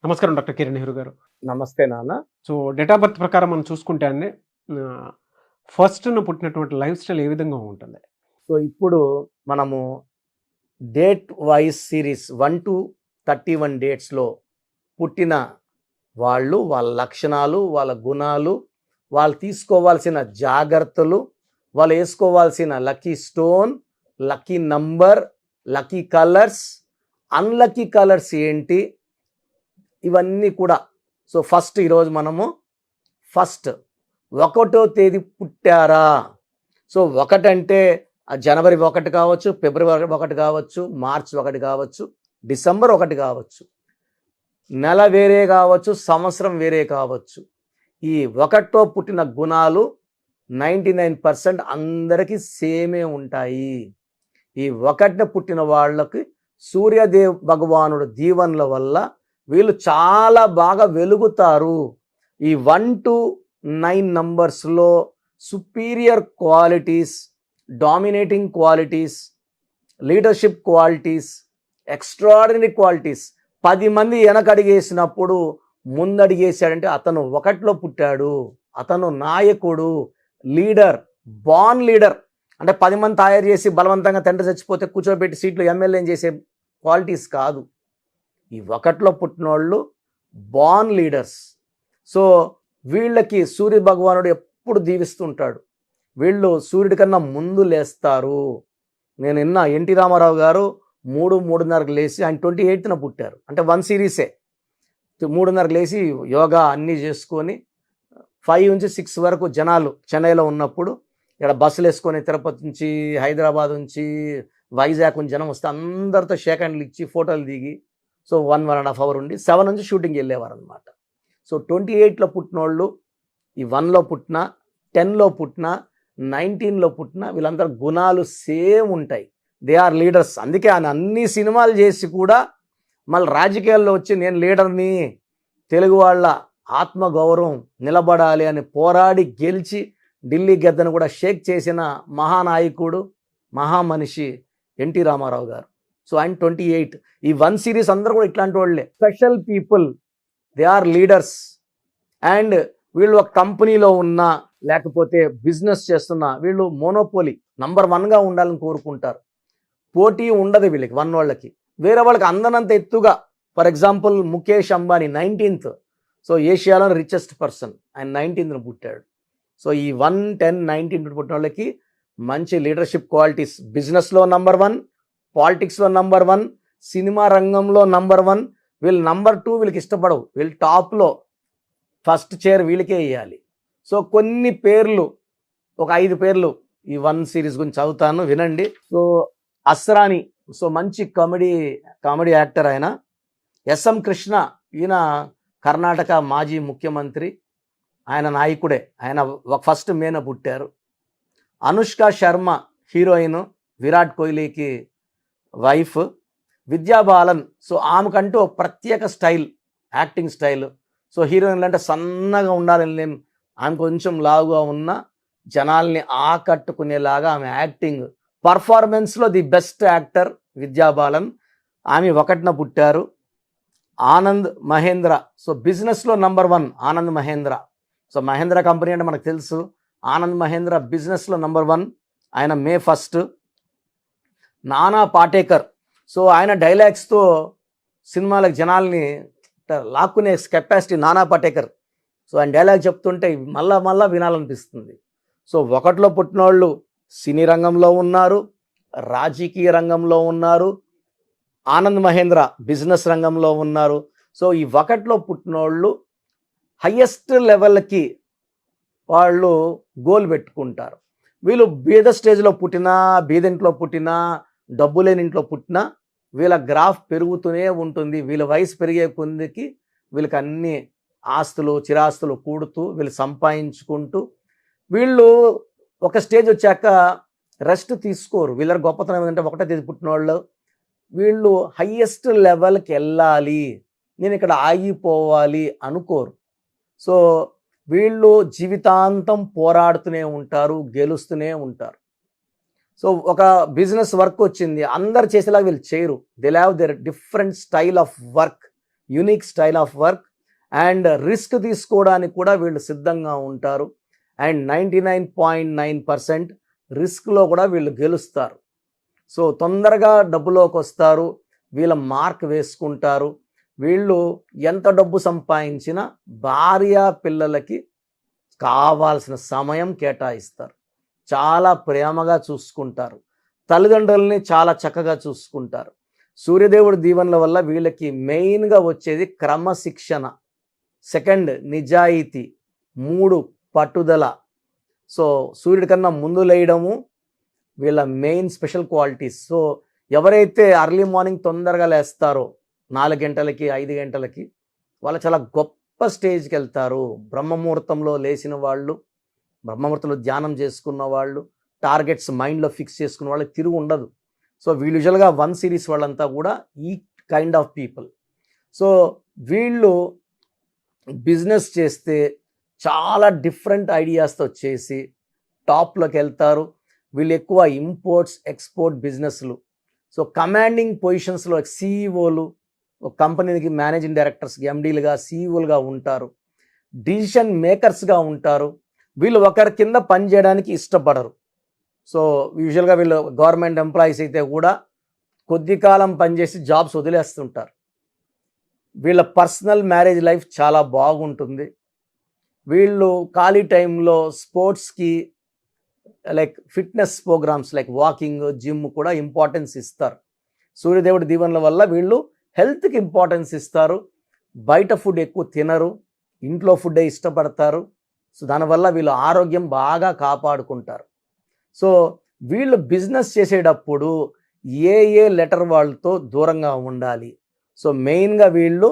నమస్కారం డాక్టర్ కిరణ్ నెహ్రూ గారు. నమస్తే నాన్న. సో డేట్ ఆఫ్ బర్త్ ప్రకారం మనం చూసుకుంటే అండి ఫస్ట్‌న పుట్టినటువంటి లైఫ్ స్టైల్ ఏ విధంగా ఉంటుంది? సో ఇప్పుడు మనము డేట్ వైస్ సిరీస్ 1-31 డేట్స్‌లో పుట్టిన వాళ్ళు, వాళ్ళ లక్షణాలు, వాళ్ళ గుణాలు, వాళ్ళు తీసుకోవాల్సిన జాగ్రత్తలు, వాళ్ళు వేసుకోవాల్సిన lucky stone, lucky number, lucky colours, unlucky colours ఏంటి, ఇవన్నీ కూడా. సో ఫస్ట్ ఈరోజు మనము ఒకటో తేదీ పుట్టారా? సో ఒకటంటే జనవరి 1 కావచ్చు, ఫిబ్రవరి 1 కావచ్చు, మార్చ్ 1 కావచ్చు, డిసెంబర్ 1 కావచ్చు, నెల వేరే కావచ్చు, సంవత్సరం వేరే కావచ్చు. ఈ 1తో పుట్టిన గుణాలు 99% అందరికీ సేమే ఉంటాయి. ఈ 1న పుట్టిన వాళ్ళకి సూర్యదేవ్ భగవానుడు దీవెనల వల్ల వీళ్ళు చాలా బాగా వెలుగుతారు. ఈ 1-9 నంబర్స్లో superior qualities, dominating qualities, leadership qualities, extraordinary qualities. 10 మంది వెనకడిగేసినప్పుడు ముందడిగేశాడంటే అతను 1లో పుట్టాడు. అతను నాయకుడు, లీడర్, బార్న్ లీడర్. అంటే 10 మంది తయారు చేసి బలవంతంగా తండ్రి చచ్చిపోతే కూర్చోబెట్టి సీట్లు ఎమ్మెల్యేని చేసే క్వాలిటీస్ కాదు. ఈ 1లో పుట్టినోళ్ళు బార్న్ లీడర్స్. సో వీళ్ళకి సూర్య భగవానుడు ఎప్పుడు దీవిస్తుంటాడు. వీళ్ళు సూర్యుడి కన్నా ముందు లేస్తారు. నేను విన్న ఎన్టీ రామారావు గారు 3-3:30కు లేచి, ఆయన 28న పుట్టారు, అంటే 1 సిరీసే. 3:30కు లేచి యోగా అన్నీ చేసుకొని 5-6 వరకు జనాలు చెన్నైలో ఉన్నప్పుడు ఇక్కడ బస్సులు వేసుకొని తిరుపతి నుంచి, హైదరాబాద్ నుంచి, వైజాగ్ నుంచి జనం వస్తే అందరితో షేక్ హ్యాండ్లు ఇచ్చి ఫోటోలు దిగి, సో 1-1.5 అవర్ ఉండి 7 నుంచి షూటింగ్కి వెళ్ళేవారు అనమాట. సో 28లో పుట్టినోళ్ళు, ఈ 1లో పుట్టిన, 10లో పుట్టిన, 19లో పుట్టిన, వీళ్ళందరూ గుణాలు సేమ్ ఉంటాయి. They are leaders. అందుకే ఆయన అన్ని సినిమాలు చేసి కూడా మళ్ళీ రాజకీయాల్లో వచ్చి నేను లీడర్ని, తెలుగు వాళ్ళ ఆత్మగౌరవం నిలబడాలి అని పోరాడి గెలిచి ఢిల్లీ గద్దను కూడా షేక్ చేసిన మహానాయకుడు, మహామనిషి ఎన్టీ రామారావు గారు. సో ఆయన 28. ఈ 1 సిరీస్ అందరూ కూడా ఇట్లాంటి వాళ్ళే, special people. They are leaders. And వీళ్ళు ఒక కంపెనీలో ఉన్నా లేకపోతే బిజినెస్ చేస్తున్నా వీళ్ళు మోనోపోలీ నంబర్ 1గా ఉండాలని కోరుకుంటారు. పోటీ ఉండదు వీళ్ళకి, 1 వాళ్ళకి. వేరే వాళ్ళకి అందనంత ఎత్తుగా. For example Mukesh Ambani 19th. So ఏషియాలోని రిచెస్ట్ పర్సన్, ఆయన 19th పుట్టాడు. సో ఈ 1, 10, 19 పుట్టిన వాళ్ళకి మంచి లీడర్షిప్ క్వాలిటీస్. బిజినెస్లో నంబర్ 1, పాలిటిక్స్లో నంబర్ 1, సినిమా రంగంలో నంబర్ 1. వీళ్ళు నంబర్ 2 వీళ్ళకి ఇష్టపడవు. వీళ్ళు టాప్లో ఫస్ట్ చైర్ వీళ్ళకే వేయాలి. సో కొన్ని పేర్లు, ఒక 5 పేర్లు ఈ 1 సిరీస్ గురించి చదువుతాను, వినండి. సో అస్రాని, సో మంచి కామెడీ యాక్టర్ ఆయన. ఎస్ఎం కృష్ణ, ఈయన కర్ణాటక మాజీ ముఖ్యమంత్రి, ఆయన నాయకుడే. ఆయన ఫస్ట్ మేన పుట్టారు. అనుష్క శర్మ హీరోయిన్, విరాట్ కోహ్లీకి వైఫ్. విద్యా బాలన్, సో ఆమెకంటూ ఒక ప్రత్యేక స్టైల్, యాక్టింగ్ స్టైల్. సో హీరోయిన్లు అంటే సన్నగా ఉండాలని నేను, ఆమె కొంచెం లావుగా ఉన్న జనాల్ని ఆకట్టుకునేలాగా ఆమె యాక్టింగ్, పర్ఫార్మెన్స్లో the best actor Vidya Balan. ఆమె 1న పుట్టారు. ఆనంద్ మహేంద్ర, సో బిజినెస్లో number 1 Anand Mahindra. So Mahindra company అంటే మనకు తెలుసు. ఆనంద్ మహేంద్ర బిజినెస్లో నంబర్ 1, ఆయన మే 1. నానా పాటేకర్, సో ఆయన డైలాగ్స్తో సినిమాలకు జనాల్ని లాక్కునే కెపాసిటీ నానా పాటేకర్. సో ఆయన డైలాగ్ చెప్తుంటే మళ్ళా వినాలనిపిస్తుంది. సో 1లో పుట్టిన వాళ్ళు సినీ రంగంలో ఉన్నారు, రాజకీయ రంగంలో ఉన్నారు. ఆనంద్ మహేంద్ర బిజినెస్ రంగంలో ఉన్నారు. సో ఈ 1లో పుట్టిన వాళ్ళు హయ్యెస్ట్ లెవెల్కి వాళ్ళు గోల్ పెట్టుకుంటారు. వీళ్ళు బీద స్టేజ్లో పుట్టినా, బీదింట్లో పుట్టినా, డబ్బు లేని ఇంట్లో పుట్టినా వీళ్ళ గ్రాఫ్ పెరుగుతూనే ఉంటుంది. వీళ్ళ వయసు పెరిగే కొద్దికి వీళ్ళకి అన్ని ఆస్తులు, చిరాస్తులు కూడుతూ వీళ్ళు సంపాదించుకుంటూ, వీళ్ళు ఒక స్టేజ్ వచ్చాక రెస్ట్ తీసుకోరు. వీళ్ళ గొప్పతనం ఏంటంటే 1వ తేదీ పుట్టిన వాళ్ళు వీళ్ళు హయ్యెస్ట్ లెవెల్కి వెళ్ళాలి, నేను ఇక్కడ ఆగిపోవాలి అనుకోరు. సో వీళ్ళు జీవితాంతం పోరాడుతూనే ఉంటారు, గెలుస్తూనే ఉంటారు. సో ఒక బిజినెస్ వర్క్ వచ్చింది, అందరు చేసేలాగా వీళ్ళు చేయరు. They have their different style of work. Unique style of work and risk తీసుకోవడానికి కూడా వీళ్ళు సిద్ధంగా ఉంటారు. అండ్ 99.9% రిస్క్లో కూడా వీళ్ళు గెలుస్తారు. సో తొందరగా డబ్బులోకి వస్తారు, వీళ్ళ మార్క్ వేసుకుంటారు. వీళ్ళు ఎంత డబ్బు సంపాదించినా భార్య పిల్లలకి కావాల్సిన సమయం కేటాయిస్తారు, చాలా ప్రేమగా చూసుకుంటారు, తల్లిదండ్రులని చాలా చక్కగా చూసుకుంటారు. సూర్యదేవుడి దీవెనల వల్ల వీళ్ళకి మెయిన్గా వచ్చేది క్రమశిక్షణ, సెకండ్ నిజాయితీ, 3 పట్టుదల. సో సూర్యుడి కన్నా ముందు లేయడము వీళ్ళ మెయిన్ స్పెషల్ క్వాలిటీస్. సో ఎవరైతే అర్లీ మార్నింగ్ తొందరగా లేస్తారో 4 గంటలకి 5 గంటలకి వాళ్ళు చాలా గొప్ప స్టేజ్కి వెళ్తారు. బ్రహ్మముహూర్తంలో లేచిన వాళ్ళు, బ్రహ్మముహూర్తంలో ధ్యానం చేసుకున్న వాళ్ళు, టార్గెట్స్ మైండ్లో ఫిక్స్ చేసుకున్న వాళ్ళకి తిరుగు ఉండదు. సో వీళ్ళు యూజువల్గా 1 సిరీస్ వాళ్ళంతా కూడా ఈ కైండ్ ఆఫ్ పీపుల్. సో వీళ్ళు బిజినెస్ చేస్తే చాలా డిఫరెంట్ ఐడియాస్తో చేసి టాప్లోకి వెళ్తారు. వీళ్ళు ఎక్కువ ఇంపోర్ట్స్ ఎక్స్పోర్ట్ బిజినెస్లు, సో కమాండింగ్ పొజిషన్స్లో సీఈఓలు, ఒక కంపెనీకి మేనేజింగ్ డైరెక్టర్స్కి ఎండీలుగా సీఈఓలుగా ఉంటారు, డిసిషన్ మేకర్స్గా ఉంటారు. వీళ్ళు ఒకరి కింద పనిచేయడానికి ఇష్టపడరు. సో యూజువల్గా వీళ్ళు గవర్నమెంట్ ఎంప్లాయీస్ అయితే కూడా కొద్ది కాలం పనిచేసి జాబ్స్ వదిలేస్తుంటారు. వీళ్ళ పర్సనల్ మ్యారేజ్ లైఫ్ చాలా బాగుంటుంది. వీళ్ళు ఖాళీ టైంలో స్పోర్ట్స్కి like fitness programmes like walking, gym కూడా ఇంపార్టెన్స్ ఇస్తారు. సూర్యదేవుడి దీవెనల వల్ల వీళ్ళు హెల్త్కి ఇంపార్టెన్స్ ఇస్తారు. బయట ఫుడ్ ఎక్కువ తినరు, ఇంట్లో ఫుడ్డే ఇష్టపడతారు. సో దానివల్ల వీళ్ళు ఆరోగ్యం బాగా కాపాడుకుంటారు. సో వీళ్ళు బిజినెస్ చేసేటప్పుడు ఏ లెటర్ వాళ్ళతో దూరంగా ఉండాలి. సో మెయిన్గా వీళ్ళు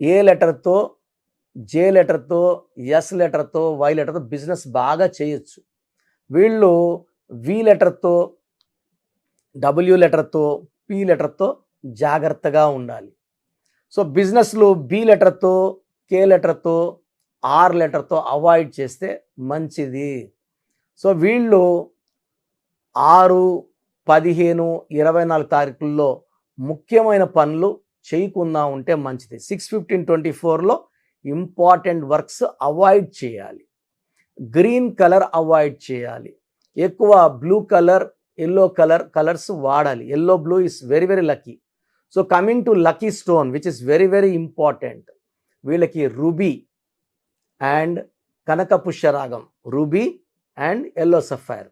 ఏ లెటర్తో, జే లెటర్తో, ఎస్ లెటర్తో, వై లెటర్తో బిజినెస్ బాగా చేయొచ్చు. వీళ్ళు వి లెటర్తో, డబ్ల్యూ లెటర్తో, పి లెటర్తో జాగ్రత్తగా ఉండాలి. సో బిజినెస్లు బి లెటర్తో, కే లెటర్తో, ఆర్ లెటర్తో అవాయిడ్ చేస్తే మంచిది. సో వీళ్ళు 6, 15, 24 తారీఖుల్లో ముఖ్యమైన పనులు చేయకుండా ఉంటే మంచిది. 6/15/24లో ఇంపార్టెంట్ వర్క్స్ అవాయిడ్ చేయాలి. గ్రీన్ కలర్ అవాయిడ్ చేయాలి. ఎక్కువ బ్లూ కలర్, ఎల్లో కలర్స్ వాడాలి. Yellow blue is very very lucky. So coming to lucky stone which is very very important, వీళ్ళకి రూబీ అండ్ కనక పుష్యరాగం, ruby and yellow sapphire.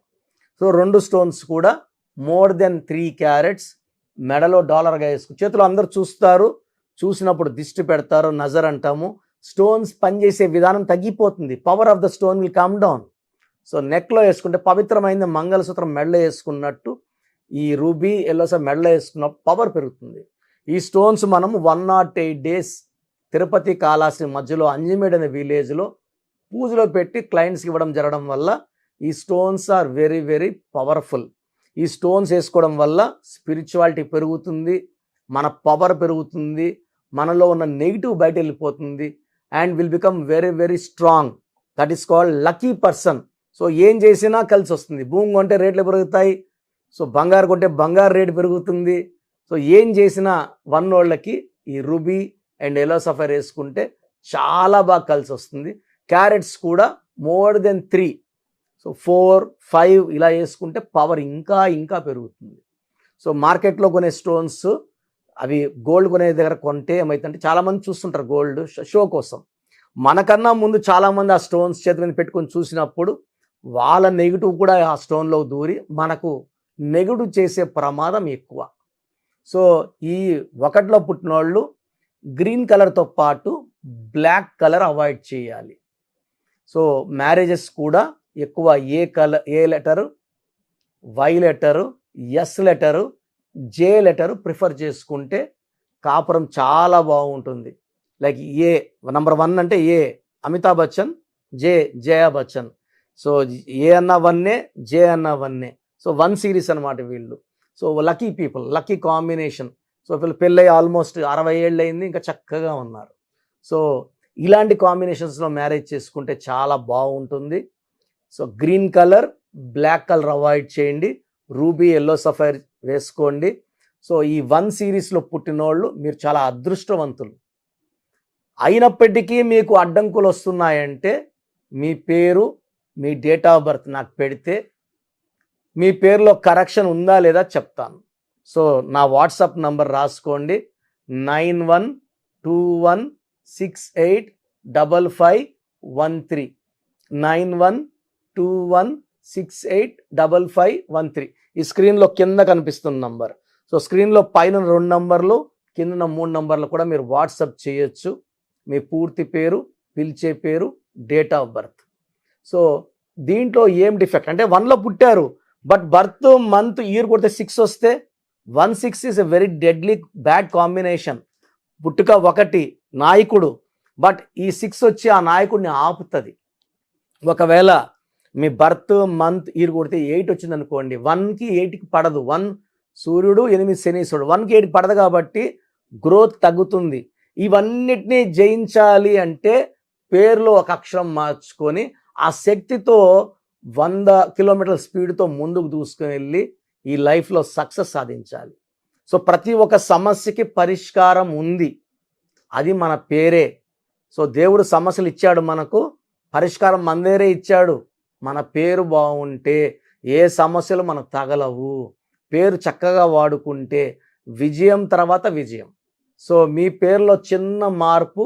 So 2 stones కూడా more than 3 carats మెడలో డాలర్గా వేసుకు, చేతిలో అందరూ చూస్తారు, చూసినప్పుడు దిష్టి పెడతారు, నజర్ అంటాము. స్టోన్స్ పనిచేసే విధానం తగ్గిపోతుంది, power of the stone will come down. So నెక్లో వేసుకుంటే పవిత్రమైన మంగళసూత్రం మెడలో వేసుకున్నట్టు ఈ రూబీ ఎల్లో సఫైర్ మెడలో వేసుకున్నప్పుడు పవర్ పెరుగుతుంది. ఈ స్టోన్స్ మనము 108 డేస్ తిరుపతి కాళహస్తి మధ్యలో అంజిమేడ్ అనే విలేజ్లో పూజలో పెట్టి క్లయింట్స్కి ఇవ్వడం జరగడం వల్ల ఈ stones are very very powerful. ఈ స్టోన్స్ వేసుకోవడం వల్ల స్పిరిచువాలిటీ పెరుగుతుంది, మన పవర్ పెరుగుతుంది, మనలో ఉన్న నెగిటివ్ బయట వెళ్ళిపోతుంది and will become very very strong. That is called lucky person. So ఏం చేసినా కలిసి వస్తుంది. భూమి కొంటే రేట్లు పెరుగుతాయి, సో బంగారు కొంటే బంగారు రేటు పెరుగుతుంది. సో ఏం చేసినా వన్నోళ్ళకి ఈ రూబీ అండ్ ఎల్లో సఫైర్ వేసుకుంటే చాలా బాగా కలిసి వస్తుంది. క్యారెట్స్ కూడా మోర్ దెన్ 3, సో 4, 5 ఇలా వేసుకుంటే పవర్ ఇంకా పెరుగుతుంది. సో మార్కెట్లో కొనే స్టోన్స్ అవి గోల్డ్ కొనే దగ్గర కొంటే ఏమైతుందంటే చాలామంది చూస్తుంటారు గోల్డ్ షో కోసం. మనకన్నా ముందు చాలామంది ఆ స్టోన్స్ చేతి మీద పెట్టుకొని చూసినప్పుడు వాళ్ళ నెగిటివ్ కూడా ఆ స్టోన్లో దూరి మనకు నెగిటివ్ చేసే ప్రమాదం ఎక్కువ. సో ఈ 1లో పుట్టిన వాళ్ళు గ్రీన్ కలర్తో పాటు బ్లాక్ కలర్ అవాయిడ్ చేయాలి. సో మ్యారేజెస్ కూడా ఎక్కువ A letter, Y letter, S letter, J letter prefer చేసుకుంటే కాపురం చాలా బాగుంటుంది. లైక్ ఏ నంబర్ 1 అంటే A Amitabh Bachchan, Jaya Bachchan. So A అన్న 1, జే అన్న 1. సో 1 సిరీస్ అనమాట వీళ్ళు. So lucky people, lucky combination. So వీళ్ళు పెళ్ళై ఆల్మోస్ట్ 60 ఏళ్ళు అయింది, ఇంకా చక్కగా ఉన్నారు. సో ఇలాంటి కాంబినేషన్స్లో మ్యారేజ్ చేసుకుంటే చాలా బాగుంటుంది. So green colour, black colour avoid చేయండి, రూబీ ఎల్లో సఫైర్ వేసుకోండి. సో ఈ 1 సిరీస్లో పుట్టినోళ్ళు మీరు చాలా అదృష్టవంతులు. అయినప్పటికీ మీకు అడ్డంకులు వస్తున్నాయంటే మీ పేరు, మీ డేట్ ఆఫ్ బర్త్ నాకు పెడితే మీ పేరులో కరెక్షన్ ఉందా లేదా చెప్తాను. సో నా వాట్సాప్ నంబర్ రాసుకోండి, 9121685513, 9121685513. ఈ స్క్రీన్లో కింద కనిపిస్తున్న నంబర్. సో స్క్రీన్లో పైన 2 నంబర్లు, కింద 3 నంబర్లు కూడా మీరు వాట్సాప్ చేయొచ్చు. మీ పూర్తి పేరు, పిలిచే పేరు, డేట్ ఆఫ్ బర్త్. సో దీంట్లో ఏం డిఫెక్ట్ అంటే 1లో పుట్టారు, బట్ బర్త్ మంత్ ఇయర్ కొడితే 6 వస్తే 16 is a very deadly bad combination. పుట్టుక 1 నాయకుడు, బట్ ఈ 6 వచ్చి ఆ నాయకుడిని ఆపుతుంది. ఒకవేళ మీ బర్త్ మంత్ ఇయర్ కొడితే 8 వచ్చింది అనుకోండి, 1కి 8కి పడదు. 1 సూర్యుడు, 8 శనీశ్వరుడు, 1కి 8 పడదు కాబట్టి గ్రోత్ తగ్గుతుంది. ఇవన్నిటినీ జయించాలి అంటే పేరులో ఒక అక్షరం మార్చుకొని ఆ శక్తితో 100 కిలోమీటర్ల స్పీడ్తో ముందుకు దూసుకుని వెళ్ళి ఈ లైఫ్లో సక్సెస్ సాధించాలి. సో ప్రతి ఒక్క సమస్యకి పరిష్కారం ఉంది, అది మన పేరే. సో దేవుడు సమస్యలు ఇచ్చాడు, మనకు పరిష్కారం మన దగ్గరే ఇచ్చాడు. మన పేరు బాగుంటే ఏ సమస్యలు మనకు తగలవు. పేరు చక్కగా వాడుకుంటే విజయం తర్వాత విజయం. సో మీ పేరులో చిన్న మార్పు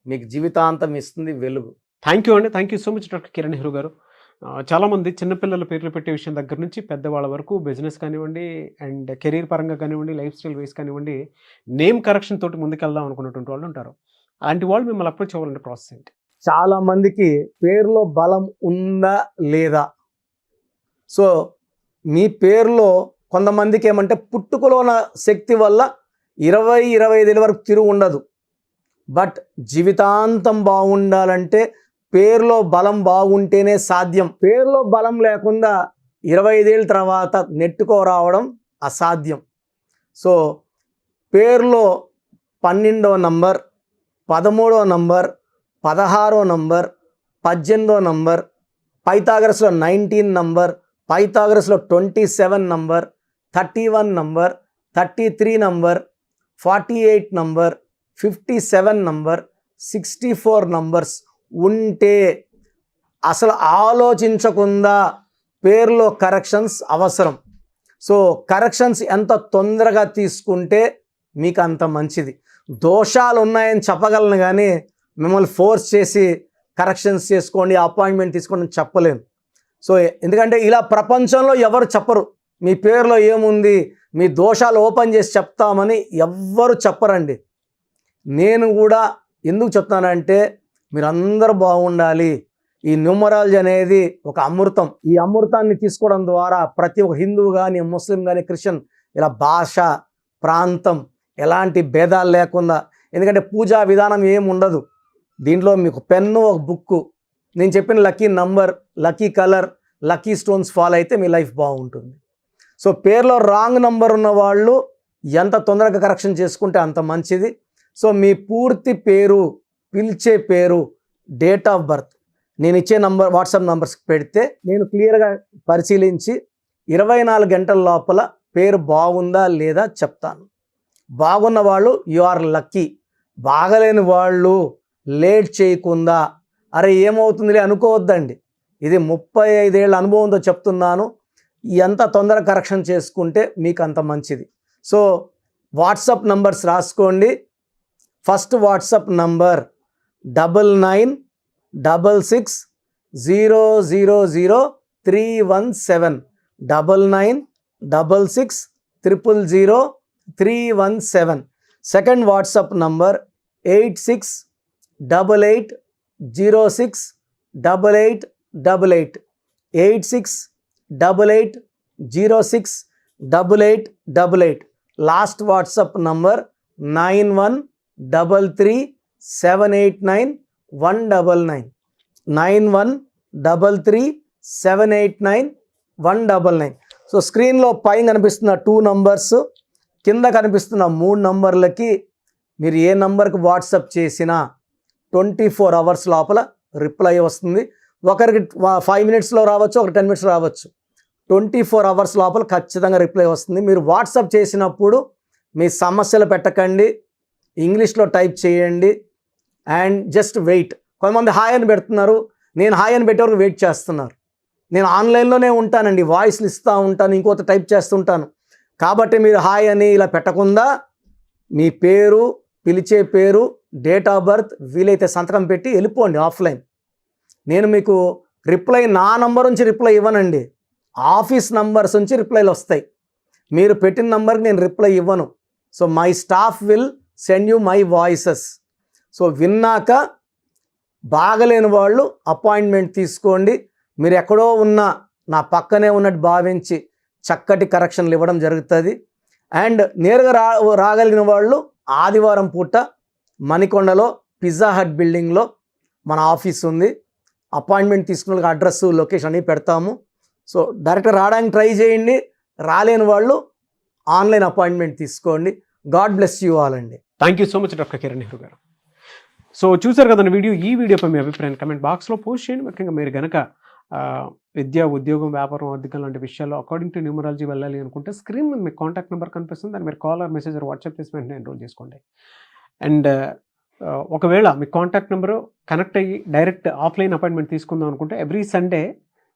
మీకు జీవితాంతం ఇస్తుంది వెలుగు. థ్యాంక్ యూ అండి. Thank you so much doctor Kiran Nehru గారు. చాలామంది చిన్నపిల్లల పేర్లు పెట్టే విషయం దగ్గర నుంచి పెద్దవాళ్ళ వరకు బిజినెస్ కానివ్వండి, అండ్ కెరీర్ పరంగా కానివ్వండి, లైఫ్ స్టైల్ వైస్ కానివ్వండి, నేమ్ కరెక్షన్ తోటి ముందుకెళ్దాం అనుకున్నటువంటి వాళ్ళు ఉంటారు. అలాంటి వాళ్ళు మిమ్మల్ని అప్రోచ్ అవ్వాలంటే ప్రాసెస్ ఏంటి? చాలా మందికి పేరులో బలం ఉందా లేదా. సో మీ పేరులో కొంతమందికి ఏమంటే పుట్టుకలో ఉన్న శక్తి వల్ల 20-25 వరకు తిరుగు ఉండదు, బట్ జీవితాంతం బాగుండాలంటే పేరులో బలం బాగుంటేనే సాధ్యం. పేరులో బలం లేకుండా 25 తర్వాత నెట్టుకోరావడం అసాధ్యం. సో పేరులో 12వ నంబర్, 13వ నంబర్, 16వ నంబర్, 18వ నంబర్, పైథాగరస్లో 19 నంబర్, పైథాగరస్లో 27 number, 31 number, 33 number, 48 number, 57 number, 64 numbers ఉంటే అసలు ఆలోచించకుండా పేరులో కరెక్షన్స్ అవసరం. సో కరెక్షన్స్ ఎంత తొందరగా తీసుకుంటే మీకు అంత మంచిది. దోషాలు ఉన్నాయని చెప్పగలను కానీ మిమ్మల్ని ఫోర్స్ చేసి కరెక్షన్స్ చేసుకోండి, అపాయింట్మెంట్ తీసుకోండి అని చెప్పలేను. సో ఎందుకంటే ఇలా ప్రపంచంలో ఎవరు చెప్పరు. మీ పేరులో ఏముంది, మీ దోషాలు ఓపెన్ చేసి చెప్తామని ఎవ్వరు చెప్పరండి. నేను కూడా ఎందుకు చెప్తానంటే మీరందరూ బాగుండాలి. ఈ న్యూమరాలజీ అనేది ఒక అమృతం. ఈ అమృతాన్ని తీసుకోవడం ద్వారా ప్రతి ఒక్క హిందువు కానీ, ముస్లిం కానీ, క్రిస్టియన్ ఇలా భాష, ప్రాంతం ఎలాంటి భేదాలు లేకుండా, ఎందుకంటే పూజా విధానం ఏమి ఉండదు దీంట్లో. మీకు పెన్ను, ఒక బుక్కు, నేను చెప్పిన lucky number, lucky colour, lucky stones follow అయితే మీ లైఫ్ బాగుంటుంది. సో పేరులో రాంగ్ నంబర్ ఉన్న వాళ్ళు ఎంత తొందరగా కరెక్షన్ చేసుకుంటే అంత మంచిది. సో మీ పూర్తి పేరు, పిలిచే పేరు, డేట్ ఆఫ్ బర్త్ నేను ఇచ్చే నంబర్, వాట్సాప్ నంబర్స్ పెడితే నేను క్లియర్గా పరిశీలించి 24 గంటల లోపల పేరు బాగుందా లేదా చెప్తాను. బాగున్న వాళ్ళు యు ఆర్ లక్కీ. బాగలేని వాళ్ళు లేట్ చేయకుండా అరే ఏమవుతుందిలే అనుకోవద్దండి. ఇది 35 ఏళ్ళ అనుభవంతో చెప్తున్నాను. ఎంత తొందరగా కరెక్షన్ చేసుకుంటే మీకు అంత మంచిది. సో వాట్సాప్ నంబర్స్ రాసుకోండి. First WhatsApp number 9966000317, 9966000317. Second WhatsApp number 8688068888, 8688068888. Last WhatsApp number 9133789199, 9133789199. So స్క్రీన్లో పైన కనిపిస్తున్న 2 నంబర్స్, కింద కనిపిస్తున్న 3 నంబర్లకి మీరు ఏ నంబర్కి వాట్సాప్ చేసినా 24 అవర్స్ లోపల రిప్లై వస్తుంది. ఒకరికి 5 మినిట్స్లో రావచ్చు, ఒక 10 మినిట్స్ రావచ్చు. 24 అవర్స్ లోపల ఖచ్చితంగా రిప్లై వస్తుంది. మీరు వాట్సాప్ చేసినప్పుడు మీ సమస్యలు పెట్టకండి, ఇంగ్లీష్లో టైప్ చేయండి. And just wait. కొంతమంది హాయ్ అని పెడుతున్నారు, నేను హాయ్ అని పెట్టే వరకు వెయిట్ చేస్తున్నారు. నేను ఆన్లైన్లోనే ఉంటానండి, వాయిస్లు ఇస్తూ ఉంటాను, ఇంకొక టైప్ చేస్తుంటాను. కాబట్టి మీరు హాయ్ అని ఇలా పెట్టకుండా మీ పేరు, పిలిచే పేరు, డేట్ ఆఫ్ బర్త్, వీలైతే సంతకం పెట్టి వెళ్ళిపోండి ఆఫ్లైన్. నేను మీకు రిప్లై నా నంబర్ నుంచి రిప్లై ఇవ్వనండి, ఆఫీస్ నంబర్స్ నుంచి రిప్లైలు వస్తాయి. మీరు పెట్టిన నంబర్కి నేను రిప్లై ఇవ్వను. So my staff will send you my voices. So విన్నాక బాగలేని వాళ్ళు అపాయింట్మెంట్ తీసుకోండి. మీరు ఎక్కడో ఉన్న నా పక్కనే ఉన్నట్టు భావించి చక్కటి కరెక్షన్లు ఇవ్వడం జరుగుతుంది. అండ్ నేరుగా రాగలిగిన వాళ్ళు ఆదివారం పూట మణికొండలో పిజ్జా హట్ బిల్డింగ్లో మన ఆఫీస్ ఉంది. అపాయింట్మెంట్ తీసుకున్న వాళ్ళకి అడ్రస్, లొకేషన్ అన్నీ పెడతాము. సో డైరెక్ట్గా రావడానికి ట్రై చేయండి. రాలేని వాళ్ళు ఆన్లైన్ అపాయింట్మెంట్ తీసుకోండి. గాడ్ బ్లెస్ యూ ఆల్ అండి. Thank you so much doctor Kiran Nehru గారు. సో చూసారు కదండి వీడియో. ఈ వీడియోపై మీ అభిప్రాయం కమెంట్ బాక్స్లో పోస్ట్ చేయండి. ముఖ్యంగా మీరు కనుక విద్య, ఉద్యోగం, వ్యాపారం, ఆర్థికం లాంటి విషయాల్లో అకార్డింగ్ టు న్యూమరాలజీ వెళ్ళాలి అనుకుంటే స్క్రీన్ మీద మీకు కాంటాక్ట్ నెంబర్ కనిపిస్తుంది, దాన్ని మీరు call or message or WhatsApp చేసి వెంటనే ఎన్రోల్ చేసుకోండి. అండ్ ఒకవేళ మీ కాంటాక్ట్ నెంబరు కనెక్ట్ అయ్యి డైరెక్ట్ ఆఫ్లైన్ అపాయింట్మెంట్ తీసుకుందాం అనుకుంటే ఎవ్రీ సండే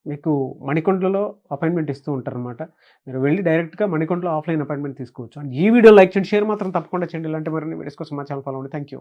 మీకు మణికొండలో అపాయింట్మెంట్ ఇస్తూ ఉంటారనమాట. మీరు వెళ్ళి డైరెక్ట్గా మణికొండలో ఆఫ్లైన్ అపాయింట్మెంట్ తీసుకోవచ్చు. అండ్ ఈ వీడియో లైక్ చేయండి, షేర్ మాత్రం తప్పకుండా చేయండి. ఇలాంటి మరిన్ని వీడియోస్ కోసం మా ఛానల్ ఫాలో అవ్వండి. Thank you.